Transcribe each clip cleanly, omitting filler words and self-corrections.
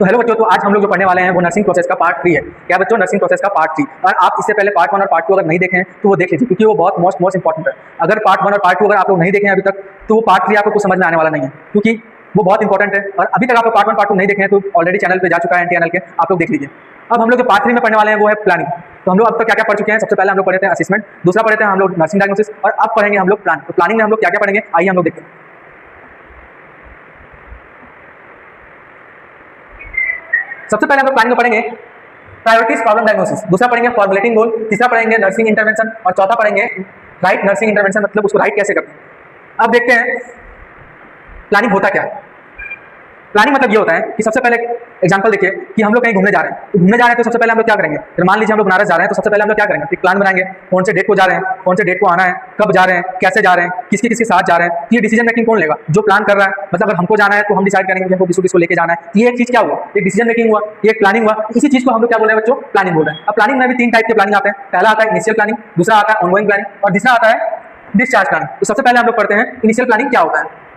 तो हेलो बच्चों, तो आज हम लोग जो पढ़ने वाले हैं वो नर्सिंग प्रोसेस का पार्ट 3 है। क्या बच्चों? नर्सिंग प्रोसेस का पार्ट 3। और आप इससे पहले पार्ट 1 और पार्ट 2 अगर नहीं देखे हैं तो वो देख लीजिए, क्योंकि वो बहुत मोस्ट इंपॉर्टेंट है। अगर पार्ट 1 और पार्ट 2 अगर आप लोग नहीं देखे हैं अभी तक, तो वो पार्ट 3 आपको कुछ समझ में आने वाला नहीं है, क्योंकि वो बहुत इंपॉर्टेंट है। और अभी तक आप लोग पार्ट 1 पार्ट 2 नहीं देखे हैं तो ऑलरेडी चैनल पे जा चुका है NT के, आप लोग देख लीजिए। अब हम लोग जो पार्ट 3 में पढ़ने वाले हैं वो है प्लानिंग। तो हम लोग अब तक क्या क्या पढ़ चुके हैं? सबसे पहले हम लोग पढ़े थे असेसमेंट, दूसरा पढ़े थे हम लोग नर्सिंग डायग्नोसिस, और अब पढ़ेंगे हम लोग प्लानिंग। तो प्लानिंग में हम लोग क्या क्या पढ़ेंगे, आइए हम लोग देखते हैं। सबसे पहले हम लोग प्लानिंग में पढ़ेंगे प्रायोरिटीज प्रॉब्लम डायग्नोसिस, दूसरा पढ़ेंगे फॉर्मुलेटिंग गोल, तीसरा पढ़ेंगे नर्सिंग इंटरवेंशन, और चौथा पढ़ेंगे राइट नर्सिंग इंटरवेंशन, मतलब उसको राइट कैसे करते हैं। अब देखते हैं प्लानिंग होता क्या है। प्लानिंग मतलब ये होता है कि सबसे पहले एग्जांपल देखिए कि हम लोग कहीं घूमने जा रहे हैं, तो घूमने जा रहे हैं तो सबसे पहले हम लोग क्या करेंगे। फिर मान लीजिए हम लोग बनारस जा रहे हैं, तो सबसे पहले हम लोग क्या करेंगे, एक प्लान बनाएंगे, कौन से डेट को जा रहे हैं, कौन से डेट को आना है, कब जा रहे हैं, कैसे जा रहे हैं, किसके किसके साथ जा रहे हैं। ये डिसीजन मेकिंग कौन लेगा? जो प्लान कर रहा है। मतलब अगर हमको जाना है तो हम डिसाइड करेंगे कि हमको किसको किसको लेके जाना है। ये एक चीज क्या हुआ, एक डिसीजन मेकिंग हुआ, ये एक प्लानिंग हुआ। इसी चीज को हम लोग क्या बोल रहे हैं बच्चों, प्लानिंग बोल रहे हैं। अब प्लानिंग में भी 3 टाइप के प्लानिंग आते हैं। पहला आता है इनिशियल प्लानिंग, दूसरा आता है ऑनगोइंग प्लानिंग, और तीसरा आता है डिस्चार्ज प्लानिंग। तो सबसे पहले हम लोग पढ़ते हैं इनिशियल प्लानिंग क्या होता है।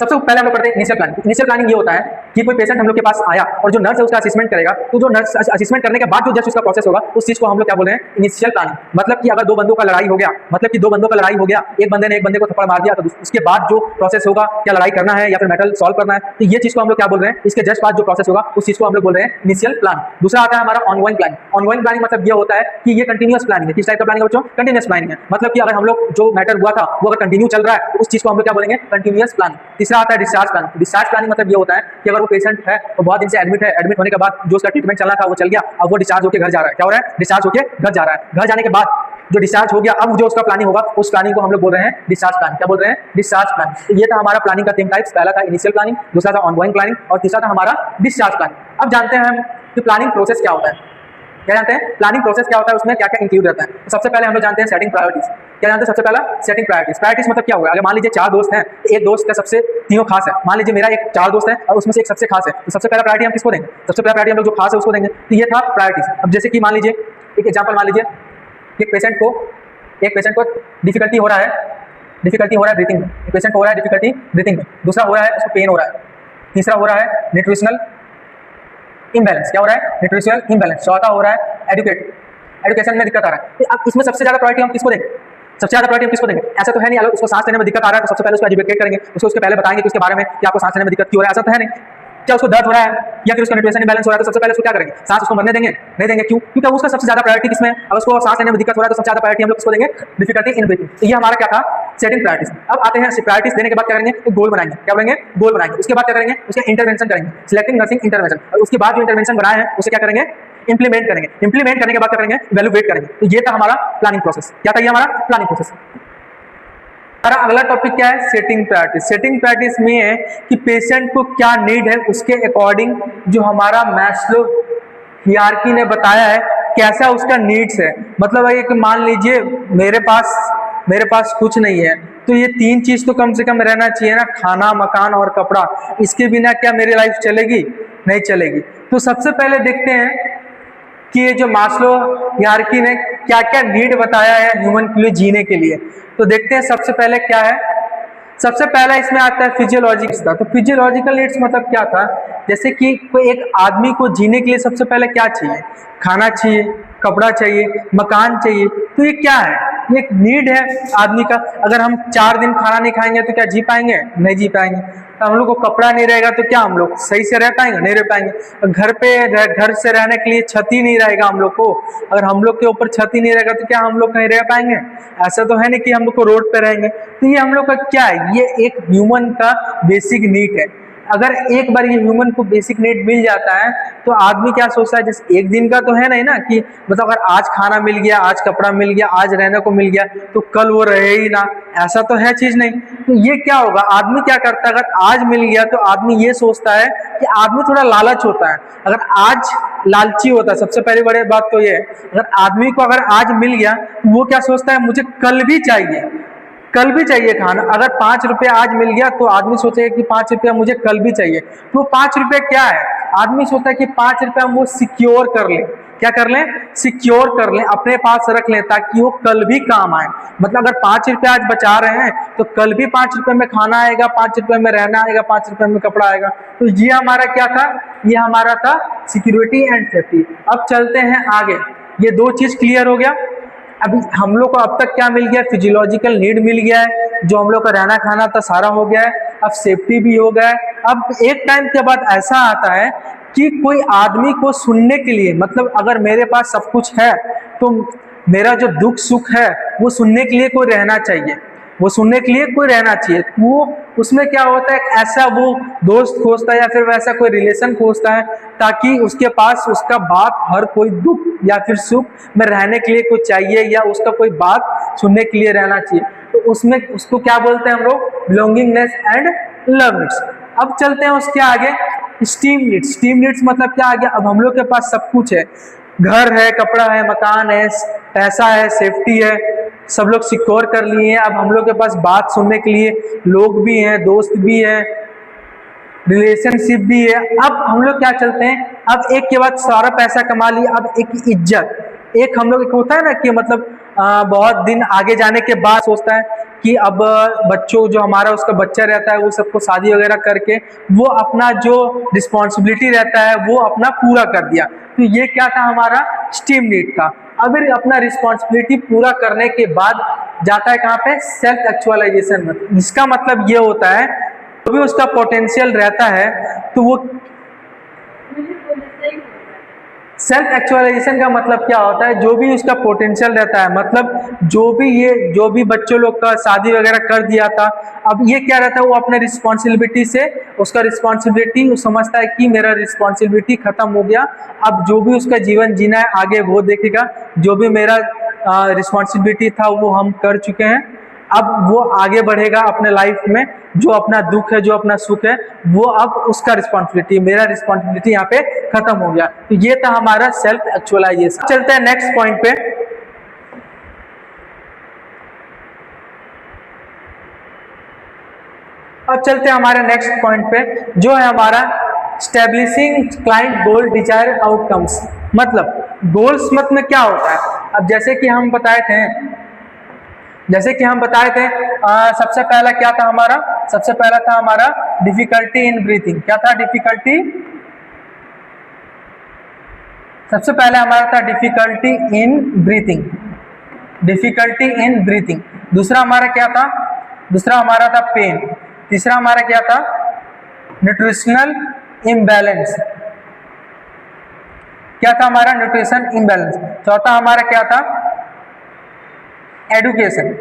सबसे पहले हम लोग पढ़ते हैं इनिशियल प्लानिंग। इनिशियल प्लानिंग ये होता है कि कोई पेशेंट हम लोग के पास आया और जो नर्स है उसका असेसमेंट करेगा, तो जो नर्स असेसमेंट करने के बाद जो जस्ट उसका प्रोसेस होगा उस चीज को हम लोग क्या बोल रहे हैं, इनिशियल प्लानिंग। मतलब कि अगर दो बंदों का लड़ाई हो गया, मतलब कि दो बंदों का लड़ाई हो गया, एक बंदे ने एक बंदे को थप्पड़ मार दिया, तो उसके बाद जो प्रोसेस होगा, क्या लड़ाई करना है या फिर मैटर सॉल्व करना है, तो ये चीज को हम लोग क्या बोल रहे हैं, इसके जस्ट बाद जो प्रोसेस होगा उस चीज को हम लोग बोल रहे हैं इनिशियल प्लानिंग। दूसरा आता है हमारा ऑनगोइंग प्लानिंग। ऑनगोइंग प्लानिंग मतलब ये होता है कि ये कंटिन्यूअस प्लानिंग है। किस टाइप का प्लानिंग है बच्चों? कंटिन्यूअस प्लानिंग है। मतलब कि अगर हम लोग जो मैटर हुआ था वो अगर कंटिन्यू चल रहा है तो उस चीज को हम लोग क्या बोलेंगे, कंटिन्यूअस प्लानिंग। तीसरा आता है डिस्चार्ज प्लानिंग। डिस्चार्ज प्लानिंग मतलब ये होता है कि अगर वो पेशेंट है और बहुत दिन से एडमिट है, एडमिट होने के बाद जो उसका ट्रीटमेंट चलना था वो चल गया, अब वो डिस्चार्ज होकर घर जा रहा है। क्या हो रहा है? डिस्चार्ज होकर घर जा रहा है। घर जाने के बाद जो डिस्चार्ज हो गया, अब जो उसका प्लानिंग होगा उस प्लानिंग को हम लोग बोल रहे हैं डिस्चार्ज प्लान। क्या बोल रहे हैं? Discharge plan. तो ये था हमारा प्लानिंग का 3 टाइप्स। पहला था इनिशियल प्लानिंग, दूसरा था ऑनगोइंग प्लानिंग, और तीसरा था हमारा डिस्चार्ज प्लानिंग। अब जानते हैं हम कि प्लानिंग प्रोसेस क्या होता है। क्या जानते हैं? प्लानिंग प्रोसेस क्या होता है, उसमें क्या क्या इंक्लूड रहता है। तो सबसे पहले हम लोग जानते हैं सेटिंग प्रायोरिटीज। क्या जानते हैं? सबसे पहला सेटिंग प्रायोरिटीज। प्रायोरिटीज मतलब क्या होगा, अगर मान लीजिए 4 दोस्त हैं, एक दोस्त का सबसे तीनों खास है। मान लीजिए मेरा एक 4 दोस्त है और उसमें से एक सबसे खास है, तो सबसे पहला प्रायोरिटी हम किसको देंगे? सबसे पहला प्रायोरिटी हम लोग जो खास है उसको देंगे। तो ये था प्रायोरिटीज। अब जैसे कि मान लीजिए एक एग्जाम्पल मान लीजिए, एक पेशेंट को डिफिकल्टी हो रहा है ब्रीथिंग में। एक पेशेंट को हो रहा है डिफिकल्टी ब्रीथिंग में, दूसरा हो रहा है उसको पेन हो रहा है, तीसरा हो रहा है न्यूट्रिशनल इम्बैलेंस। क्या हो रहा है? Nutritional imbalance. चौथा हो रहा है एजुकेशन में दिक्कत आ रहा है। तो अब इसमें सबसे ज्यादा प्रायोरिटी हम किसको देंगे? सबसे ज्यादा प्रायोरिटी हम किसको देंगे? ऐसा तो है नहीं अगर उसको सांस लेने में दिक्कत आ रहा है तो सबसे पहले उसको एजुकेट करेंगे, उसके पहले बताएंगे कि उसके बारे में कि आपको सांस लेने में दिक्कत क्यों हो रहा है। ऐसा तो है नहीं। क्या उसको दर्द हो रहा है या फिर उसका न्यूट्रिशन इम्बैलेंस हो रहा है, तो सबसे पहले उसको क्या करेंगे? सांस उसको मरने देंगे? नहीं देंगे। क्यों? क्योंकि उसका सबसे ज्यादा प्रायोरिटी किसमें है? अगर उसको सांस लेने में दिक्कत हो रहा है तो सबसे ज्यादा प्रायोरिटी हम लोग किसको देंगे? Difficulty in breathing. तो ये हमारा क्या था? Setting priorities. अब आते हैं प्रायोरिटीज देने के बाद क्या करेंगे, एक गोल बनाएंगे। क्या बोलेंगे? गोल बनाएंगे। उसके बाद क्या करेंगे? उसका इंटरवेंशन करेंगे, सिलेक्टिंग नर्सिंग इंटरवेंशन। और उसके बाद जो इंटरवेंशन बनाए हैं उसे क्या करेंगे? इंप्लीमेंट करेंगे। इंप्लीमेंट करने के बाद क्या करेंगे? इवैल्यूएट करेंगे। तो ये था हमारा प्लानिंग प्रोसेस। क्या था ये हमारा प्लानिंग प्रोसेस। हमारा अगला टॉपिक क्या है? Setting priorities. सेटिंग प्रायोरिटीज में है कि पेशेंट को क्या नीड है उसके अकॉर्डिंग जो हमारा मैस्लो हियरार्की ने बताया है कैसा उसका नीड्स है। मतलब है कि मान लीजिए मेरे पास कुछ नहीं है, तो ये 3 चीज तो कम से कम रहना चाहिए ना, खाना, मकान और कपड़ा। इसके बिना क्या मेरी लाइफ चलेगी? नहीं चलेगी। तो सबसे पहले देखते हैं कि ये जो मास्लो हियरार्की ने क्या क्या नीड बताया है ह्यूमन के लिए जीने के लिए। तो देखते हैं सबसे पहले क्या है। सबसे पहला इसमें आता है फिजियोलॉजिक्स का। तो फिजियोलॉजिकल नीड्स मतलब क्या था, जैसे कि कोई एक आदमी को जीने के लिए सबसे पहले क्या चाहिए? खाना चाहिए, कपड़ा चाहिए, मकान चाहिए। तो ये क्या है? ये एक नीड है आदमी का। अगर हम 4 दिन खाना नहीं खाएंगे तो क्या जी पाएंगे? नहीं जी पाएंगे। हम लोग को कपड़ा नहीं रहेगा तो क्या हम लोग सही से रह पाएंगे? नहीं रह पाएंगे। घर से रहने के लिए छत ही नहीं रहेगा हम लोग को, अगर हम लोग के ऊपर छत ही नहीं रहेगा तो क्या हम लोग कहीं रह पाएंगे? ऐसा तो है नहीं कि हम लोग को रोड पे रहेंगे। तो ये हम लोग का क्या है? ये एक ह्यूमन का बेसिक नीड है। अगर एक बार ये ह्यूमन को बेसिक नीड मिल जाता है तो आदमी क्या सोचता है, जैसे एक दिन का तो है नहीं ना कि मतलब अगर आज खाना मिल गया, आज कपड़ा मिल गया, आज रहने को मिल गया तो कल वो रहे ही ना, ऐसा तो है चीज नहीं। तो ये क्या होगा, आदमी क्या करता है, अगर आज मिल गया तो आदमी ये सोचता है कि आदमी थोड़ा लालच होता है। अगर आज लालची होता है, सबसे पहली बड़ी बात तो ये है, अगर आदमी को अगर आज मिल गया तो वो क्या सोचता है, मुझे कल भी चाहिए, कल भी चाहिए खाना। अगर 5 रुपया आज मिल गया तो आदमी सोचेगा कि 5 रुपया मुझे कल भी चाहिए। तो 5 रुपया क्या है, आदमी सोचता है कि 5 रुपया वो सिक्योर कर ले, क्या कर लें, सिक्योर कर लें, अपने पास रख लें, ताकि वो कल भी काम आए। मतलब अगर 5 रुपये आज बचा रहे हैं तो कल भी 5 रुपये में खाना आएगा, 5 रुपये में रहना आएगा, 5 रुपये में कपड़ा आएगा। तो ये हमारा क्या था, ये हमारा था सिक्योरिटी एंड सेफ्टी। अब चलते हैं आगे, ये दो चीज क्लियर हो गया। अभी हम लोग को अब तक क्या मिल गया, फिजियोलॉजिकल नीड मिल गया है, जो हम लोग का रहना खाना था सारा हो गया है, अब सेफ्टी भी हो गया है। अब एक टाइम के बाद ऐसा आता है कि कोई आदमी को सुनने के लिए, मतलब अगर मेरे पास सब कुछ है तो मेरा जो दुख सुख है वो सुनने के लिए कोई रहना चाहिए, वो सुनने के लिए कोई रहना चाहिए। वो उसमें क्या होता है, ऐसा वो दोस्त खोजता है या फिर वैसा कोई रिलेशन खोजता है, ताकि उसके पास उसका बात, हर कोई दुख या फिर सुख में रहने के लिए कोई चाहिए, या उसका कोई बात सुनने के लिए रहना चाहिए। तो उसमें उसको क्या बोलते हैं हम लोग, बिलोंगिंगनेस एंड लव नीड्स। अब चलते हैं उसके आगे, स्टीम नीड्स। स्टीम नीड्स मतलब क्या आ गया, अब हम लोग के पास सब कुछ है, घर है, कपड़ा है, मकान है, पैसा है, सेफ्टी है, सब लोग सिक्योर कर लिए हैं। अब हम लोग के पास बात सुनने के लिए लोग भी हैं, दोस्त भी हैं, रिलेशनशिप भी है। अब हम लोग क्या चलते हैं, अब एक के बाद सारा पैसा कमा लिया, अब एक इज्जत, एक हम लोग, एक होता है ना कि मतलब बहुत दिन आगे जाने के बाद सोचता है कि अब बच्चों, जो हमारा उसका बच्चा रहता है, वो सबको शादी वगैरह करके वो अपना जो रिस्पॉन्सिबिलिटी रहता है वो अपना पूरा कर दिया। तो ये क्या था, हमारा स्टीम नीड था। अब अपना रिस्पॉन्सिबिलिटी पूरा करने के बाद जाता है कहाँ पे, सेल्फ एक्चुअलाइजेशन में। इसका मतलब ये होता है जो भी उसका पोटेंशियल रहता है, तो वो सेल्फ एक्चुअलाइजेशन का मतलब क्या होता है, जो भी उसका पोटेंशियल रहता है, मतलब जो भी बच्चों लोग का शादी वगैरह कर दिया था, अब ये क्या रहता है, वो अपने रिस्पॉन्सिबिलिटी से, उसका रिस्पॉन्सिबिलिटी वो समझता है कि मेरा रिस्पॉन्सिबिलिटी खत्म हो गया, अब जो भी उसका जीवन जीना है आगे वो देखेगा, जो भी मेरा रिस्पॉन्सिबिलिटी था वो हम कर चुके हैं, अब वो आगे बढ़ेगा अपने लाइफ में, जो अपना दुख है, जो अपना सुख है, वो अब उसका रिस्पॉन्सिबिलिटी, मेरा रिस्पॉन्सिबिलिटी यहाँ पे खत्म हो गया। तो ये था हमारा सेल्फ एक्चुअलाइजेशन। चलते हैं नेक्स्ट पॉइंट पे। अब चलते हैं हमारे नेक्स्ट पॉइंट पे, जो है हमारा स्टैब्लिशिंग क्लाइंट गोल डिजायर आउटकम्स। मतलब गोल्स मतलब क्या होता है, अब जैसे कि हम बताए थे, सबसे पहला क्या था हमारा, सबसे पहला था हमारा डिफिकल्टी इन ब्रीथिंग। क्या था डिफिकल्टी, सबसे पहले हमारा था difficulty in breathing, difficulty in breathing. दूसरा हमारा क्या था, दूसरा हमारा था पेन। तीसरा हमारा क्या था, न्यूट्रिशनल इम्बैलेंस। क्या था हमारा, न्यूट्रिशन इम्बैलेंस। चौथा हमारा क्या था, एडुकेशन।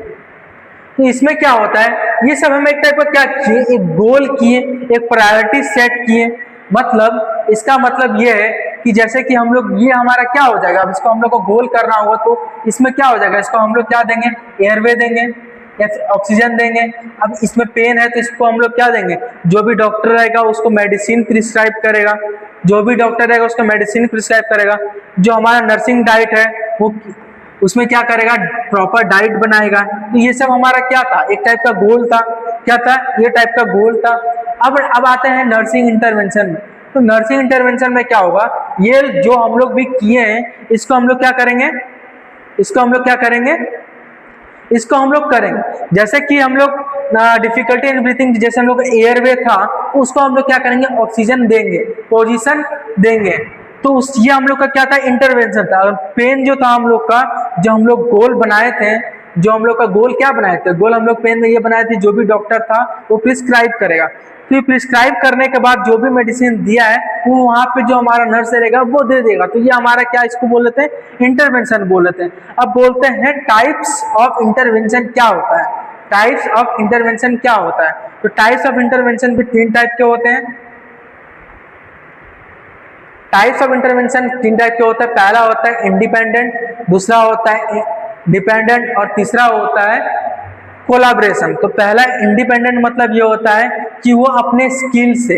तो इसमें क्या होता है, ये सब हम एक टाइप का क्या किए, एक गोल किए, एक प्रायोरिटी सेट किए। मतलब इसका मतलब ये है कि जैसे कि हम लोग, ये हमारा क्या हो जाएगा, अब इसको हम लोग को गोल करना होगा, तो इसमें क्या हो जाएगा, इसको हम लोग क्या देंगे, एयरवे देंगे या फिर ऑक्सीजन देंगे। अब इसमें पेन है तो इसको हम लोग क्या देंगे, जो भी डॉक्टर रहेगा उसको मेडिसिन प्रिस्क्राइब करेगा, जो भी डॉक्टर रहेगा उसको मेडिसिन प्रिस्क्राइब करेगा। जो हमारा नर्सिंग डाइट है वो उसमें क्या करेगा, प्रॉपर डाइट बनाएगा। तो ये सब हमारा क्या था, एक टाइप का गोल था। क्या था, ये टाइप का गोल था। अब आते हैं नर्सिंग इंटरवेंशन में। तो नर्सिंग इंटरवेंशन में क्या होगा, ये जो हम लोग भी किए हैं इसको हम लोग क्या करेंगे, इसको हम लोग क्या करेंगे, इसको हम लोग करेंगे। जैसे कि हम लोग डिफिकल्टी इन ब्रीथिंग, जैसे हम लोग एयरवे था तो उसको हम लोग क्या करेंगे, ऑक्सीजन देंगे, पोजीशन देंगे। तो ये हम लोग का क्या था, इंटरवेंशन था। पेन जो था हम लोग का, जो हम लोग गोल बनाए थे, जो हम लोग का गोल क्या बनाए थे, गोल हम लोग पेन में ये बनाए थे, जो भी डॉक्टर था वो प्रिस्क्राइब करेगा। तो ये प्रिस्क्राइब करने के बाद जो भी मेडिसिन दिया है वो वहाँ पे जो हमारा नर्स रहेगा वो दे देगा। तो ये हमारा क्या, इसको बोल लेते हैं इंटरवेंशन बोल लेते हैं। अब बोलते हैं टाइप्स ऑफ इंटरवेंशन क्या होता है, टाइप्स ऑफ इंटरवेंशन क्या होता है। तो टाइप्स ऑफ इंटरवेंशन भी 3 टाइप के होते हैं। टाइप्स ऑफ इंटरवेंशन 3 टाइप के होता है। पहला होता है इंडिपेंडेंट, दूसरा होता है डिपेंडेंट और तीसरा होता है कोलैबोरेशन। तो पहला इंडिपेंडेंट मतलब ये होता है कि वो अपने स्किल से,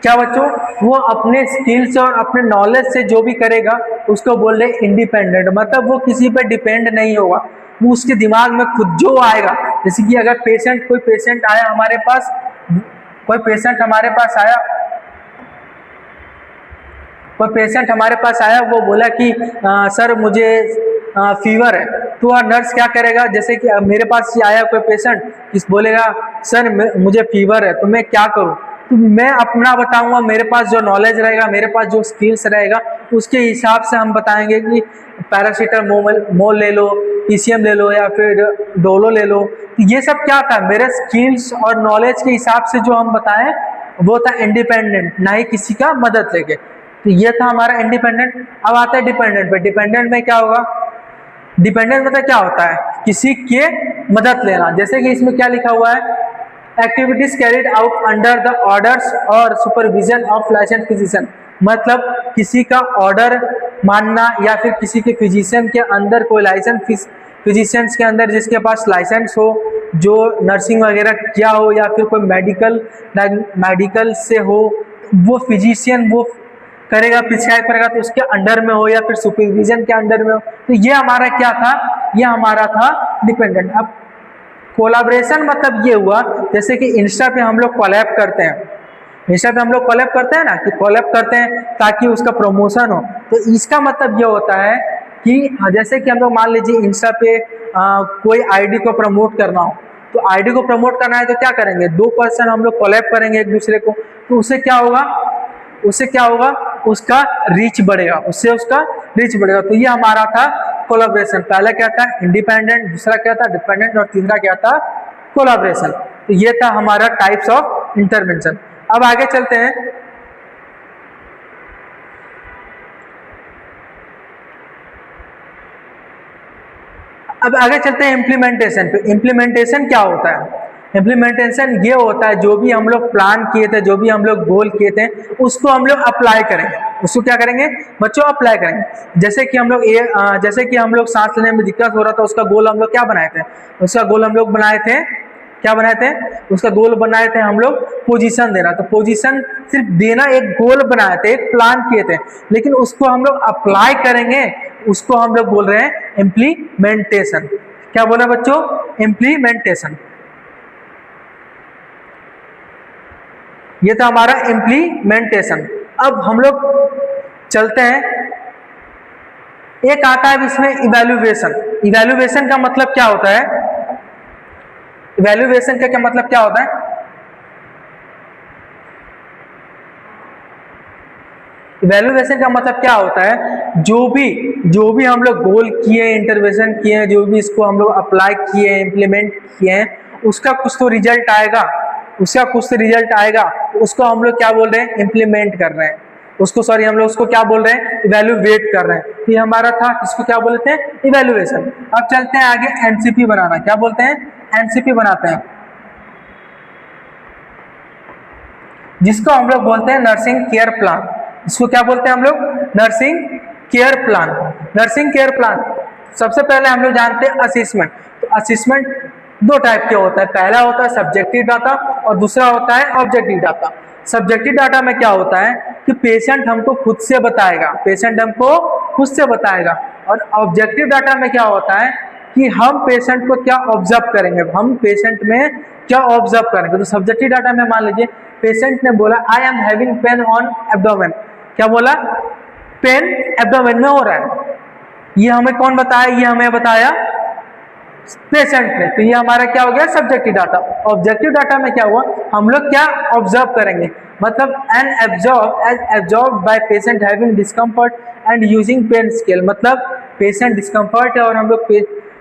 क्या बच्चों, वो अपने स्किल से और अपने नॉलेज से जो भी करेगा उसको बोल रहे इंडिपेंडेंट। मतलब वो किसी पर डिपेंड नहीं होगा, वो उसके दिमाग में खुद जो आएगा। जैसे कि अगर कोई पेशेंट आया हमारे पास, कोई पेशेंट हमारे पास आया, कोई पेशेंट हमारे पास आया, वो बोला कि सर मुझे फीवर है, तो वह नर्स क्या करेगा, जैसे कि मेरे पास आया कोई पेशेंट, किस बोलेगा सर मुझे फीवर है तो मैं क्या करूं, तो मैं अपना बताऊंगा, मेरे पास जो नॉलेज रहेगा, मेरे पास जो स्किल्स रहेगा, उसके हिसाब से हम बताएंगे कि पैरासीटामोल ले लो, पीसीएम ले लो या फिर डोलो ले लो। तो ये सब क्या था, मेरे स्किल्स और नॉलेज के हिसाब से जो हम बताएं वो था इंडिपेंडेंट, ना ही किसी का मदद लेके। तो ये था हमारा इंडिपेंडेंट। अब आता है डिपेंडेंट पे। डिपेंडेंट में क्या होगा, डिपेंडेंट मतलब क्या होता है, किसी के मदद लेना। जैसे कि इसमें क्या लिखा हुआ है, activities carried out under the orders और सुपरविजन ऑफ लाइसेंस फिजिशियन, मतलब किसी का ऑर्डर मानना या फिर किसी के फिजिशियन के अंदर, कोई लाइसेंस फिजिशियंस के अंदर जिसके पास लाइसेंस हो, जो नर्सिंग वगैरह किया हो, या फिर कोई मेडिकल से हो, वो फिजिशियन वो करेगा, प्रिस्क्राइब करेगा, तो उसके अंडर में हो या फिर सुपरविजन के अंडर में हो। तो ये हमारा क्या था, ये हमारा था डिपेंडेंट। अब कोलाब्रेशन मतलब ये हुआ, जैसे कि इंस्टा पे हम लोग कोलैब करते हैं, इंस्टा पे हम लोग कोलैब करते हैं ना, कि कोलैब करते हैं ताकि उसका प्रमोशन हो। तो इसका मतलब ये होता है कि जैसे कि हम लोग मान लीजिए इंस्टा पे कोई आईडी को प्रमोट करना हो, तो आईडी को प्रमोट करना है तो क्या करेंगे, 2 पर्सन हम लोग कोलैब करेंगे एक दूसरे को, तो उससे क्या होगा, उससे क्या होगा, उसका रीच बढ़ेगा, उससे उसका रीच बढ़ेगा। तो ये हमारा था कोलैबोरेशन। पहला क्या था इंडिपेंडेंट, दूसरा क्या था डिपेंडेंट, और तीसरा क्या था कोलैबोरेशन। तो ये था हमारा टाइप्स ऑफ इंटरवेंशन। अब आगे चलते हैं, अब आगे चलते हैं इम्प्लीमेंटेशन पे। इम्प्लीमेंटेशन क्या होता है, इम्प्लीमेंटेशन ये होता है जो भी हम लोग प्लान किए थे, जो भी हम लोग गोल किए थे, उसको हम लोग अप्लाई करेंगे। उसको क्या करेंगे बच्चों, अप्लाई करेंगे। जैसे कि हम लोग सांस लेने में दिक्कत हो रहा था, उसका गोल हम लोग क्या बनाए थे, उसका गोल हम लोग बनाए थे, क्या बनाए थे, उसका गोल बनाए थे हम लोग पोजीशन देना। तो पोजीशन सिर्फ देना एक गोल बनाए थे, एक प्लान किए थे, लेकिन उसको हम लोग अप्लाई करेंगे, उसको हम लोग बोल रहे हैं इम्प्लीमेंटेशन। क्या बोला बच्चों, इम्प्लीमेंटेशन। ये था हमारा इम्प्लीमेंटेशन। अब हम लोग चलते हैं, एक आता है इसमें इवैल्यूएशन। इवैल्यूएशन का मतलब क्या होता है, इवैल्यूएशन का क्या मतलब क्या होता है, इवैल्यूएशन का मतलब क्या होता है, जो भी हम लोग गोल किए, इंटरवेंशन किए, जो भी इसको हम लोग अप्लाई किए, इम्प्लीमेंट किए हैं, उसका कुछ तो रिजल्ट आएगा, उसका कुछ तो रिजल्ट आएगा, उसको हम लोग क्या बोल रहे हैं, इम्प्लीमेंट कर रहे हैं उसको, सॉरी हम लोग उसको क्या बोल रहे हैं, इवैल्यूएट कर रहे हैं। ये हमारा था, इसको क्या बोलते हैं, इवैल्यूएशन। अब चलते हैं आगे, एनसीपी बनाना। क्या बोलते हैं, एनसीपी बनाते हैं, जिसको हम लोग बोलते हैं नर्सिंग केयर प्लान। इसको क्या बोलते हैं हम लोग, nursing care plan. Nursing care plan, सबसे पहले हम लोग जानते हैं असेसमेंट। तो असेसमेंट 2 टाइप के होता है, पहला होता है सब्जेक्टिव डाटा और दूसरा होता है ऑब्जेक्टिव डाटा। सब्जेक्टिव डाटा में क्या होता है कि पेशेंट हमको खुद से बताएगा, पेशेंट हमको खुद से बताएगा। और ऑब्जेक्टिव डाटा में क्या होता है कि हम पेशेंट को क्या ऑब्जर्व करेंगे, हम पेशेंट में क्या ऑब्जर्व करेंगे। तो सब्जेक्टिव डाटा में मान लीजिए पेशेंट ने बोला I am having pain on abdomen, क्या बोला, पेन एब्डोमेन में हो रहा है, ये हमें कौन बताया, ये हमें बताया पेशेंट ने। तो ये हमारा क्या हो गया, सब्जेक्टिव डाटा। ऑब्जेक्टिव डाटा में क्या हुआ, हम लोग क्या ऑब्जर्व करेंगे, मतलब an absorb by patient having discomfort and using pain scale, मतलब पेशेंट डिस्कम्फर्ट है और हम लोग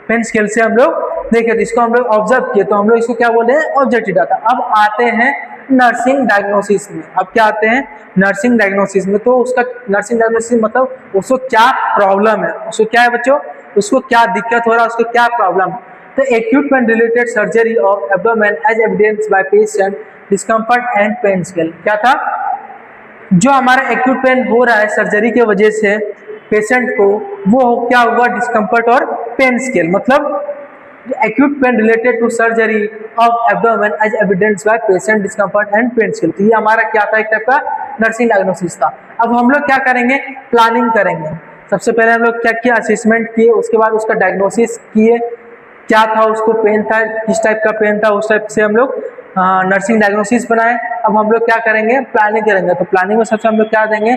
पेन स्केल से हम लोग देखे, तो इसको हम लोग ऑब्जर्व किए, तो हम लोग इसको क्या बोले हैं, ऑब्जेक्टिव डाटा। अब आते हैं नर्सिंग डायग्नोसिस में। अब क्या आते हैं, नर्सिंग डायग्नोसिस में। तो उसका नर्सिंग डायग्नोसिस मतलब उसको क्या प्रॉब्लम है, उसको क्या है बच्चों, उसको क्या दिक्कत हो रहा है, उसको क्या प्रॉब्लम है। तो acute pain related surgery of abdomen as evidence by patient discomfort and pain scale. क्या था, जो हमारा एक्यूट पेन हो रहा है सर्जरी के वजह से पेशेंट को, वो क्या हुआ, डिस्कम्फर्ट और पेन स्केल, मतलब acute pain related to surgery of abdomen as evidence by patient discomfort and pain scale. तो ये हमारा क्या था, एक टाइप का नर्सिंग डायग्नोसिस था। अब हम लोग क्या करेंगे, प्लानिंग करेंगे। सबसे पहले हम लोग क्या किया, असेसमेंट किए, उसके बाद उसका डायग्नोसिस किए, क्या था, उसको पेन था, किस टाइप का पेन था, उस टाइप से हम लोग नर्सिंग डायग्नोसिस बनाए। अब हम लोग क्या करेंगे, प्लानिंग करेंगे। तो प्लानिंग में सबसे हम लोग क्या देंगे,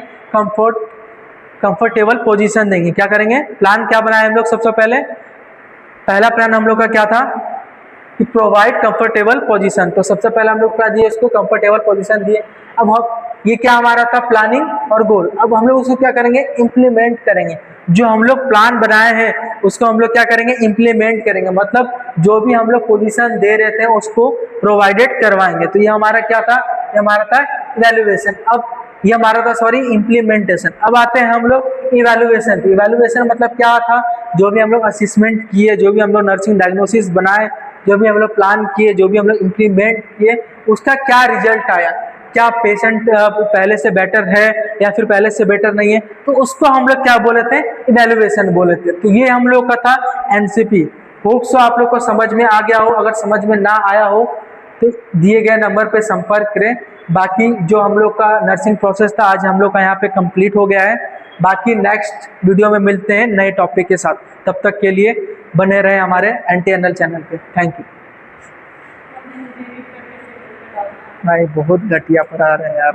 कंफर्टेबल पोजीशन देंगे। क्या करेंगे, प्लान क्या बनाए हम लोग, सबसे पहले पहला प्लान हम लोग का क्या था कि प्रोवाइड कंफर्टेबल पोजीशन। तो सबसे पहले हम लोग क्या दिए, इसको कंफर्टेबल पोजीशन दिए। अब हम ये क्या हमारा था, प्लानिंग और गोल। अब हम लोग उसको क्या करेंगे, इम्प्लीमेंट करेंगे। जो हम लोग प्लान बनाए हैं उसको हम लोग क्या करेंगे, इम्प्लीमेंट करेंगे। मतलब जो भी हम लोग पोजीशन दे रहे थे उसको प्रोवाइडेड करवाएंगे। तो ये हमारा क्या था, ये हमारा था इवैल्यूएशन। अब ये हमारा था सॉरी इम्प्लीमेंटेशन। अब आते हैं हम लोग इवैल्यूएशन। इवैल्यूएशन मतलब क्या था, जो भी हम लोग असेसमेंट किए, जो भी हम लोग नर्सिंग डायग्नोसिस बनाए, जो भी हम लोग प्लान किए, जो भी हम लोग इम्प्लीमेंट किए, उसका क्या रिजल्ट आया, क्या पेशेंट पहले से बेटर है या फिर पहले से बेटर नहीं है, तो उसको हम लोग क्या बोले थे, इवैल्यूएशन बोले थे। तो ये हम लोग का था एनसीपी। होप सो आप लोग को समझ में आ गया हो। अगर समझ में ना आया हो तो दिए गए नंबर पे संपर्क करें। बाकी जो हम लोग का नर्सिंग प्रोसेस था आज हम लोग का यहाँ पे कंप्लीट हो गया है। बाकी नेक्स्ट वीडियो में मिलते हैं नए टॉपिक के साथ। तब तक के लिए बने रहे हमारे NTNL चैनल पे। Thank you. भाई बहुत घटिया पढ़ा रहे हैं यार।